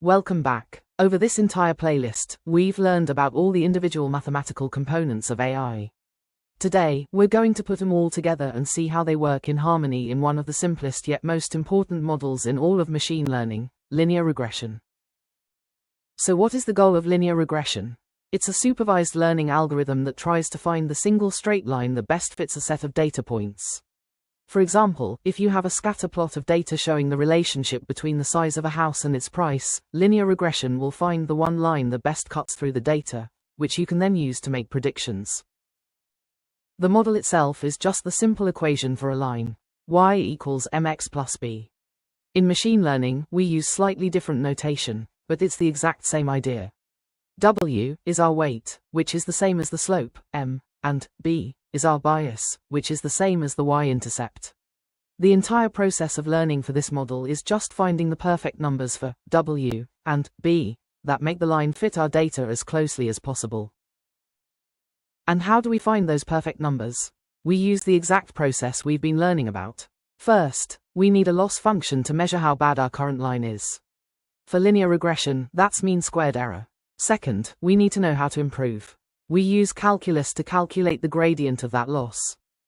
Welcome back. Over this entire playlist, we've learned about all the individual mathematical components of AI. Today, we're going to put them all together and see how they work in harmony in one of the simplest yet most important models in all of machine learning, linear regression. So what is the goal of linear regression? It's a supervised learning algorithm that tries to find the single straight line that best fits a set of data points. For example, if you have a scatter plot of data showing the relationship between the size of a house and its price, linear regression will find the one line that best cuts through the data, which you can then use to make predictions. The model itself is just the simple equation for a line, y equals mx plus b. In machine learning, we use slightly different notation, but it's the exact same idea. W is our weight, which is the same as the slope, m, and b is our bias, which is the same as the y-intercept. The entire process of learning for this model is just finding the perfect numbers for w and b that make the line fit our data as closely as possible. And how do we find those perfect numbers? We use the exact process we've been learning about. First, we need a loss function to measure how bad our current line is. For linear regression, that's mean squared error. Second, we need to know how to improve. We use calculus to calculate the gradient of that loss.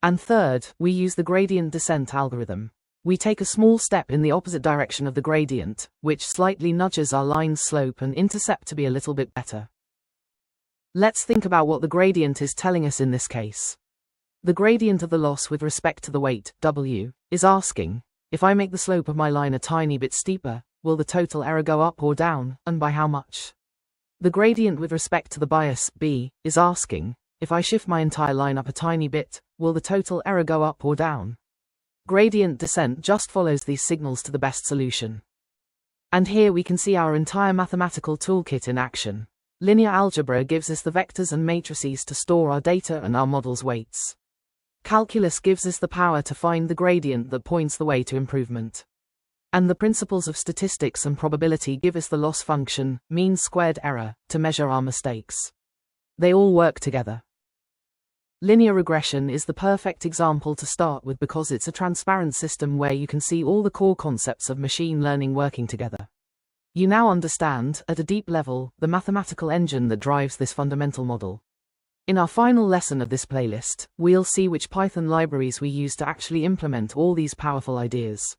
And third, we use the gradient descent algorithm. We take a small step in the opposite direction of the gradient, which slightly nudges our line's slope and intercept to be a little bit better. Let's think about what the gradient is telling us in this case. The gradient of the loss with respect to the weight, w, is asking, if I make the slope of my line a tiny bit steeper, will the total error go up or down, and by how much? The gradient with respect to the bias, b, is asking, if I shift my entire line up a tiny bit, will the total error go up or down? Gradient descent just follows these signals to the best solution. And here we can see our entire mathematical toolkit in action. Linear algebra gives us the vectors and matrices to store our data and our model's weights. Calculus gives us the power to find the gradient that points the way to improvement. And the principles of statistics and probability give us the loss function, mean squared error, to measure our mistakes. They all work together. Linear regression is the perfect example to start with because it's a transparent system where you can see all the core concepts of machine learning working together. You now understand, at a deep level, the mathematical engine that drives this fundamental model. In our final lesson of this playlist, we'll see which Python libraries we use to actually implement all these powerful ideas.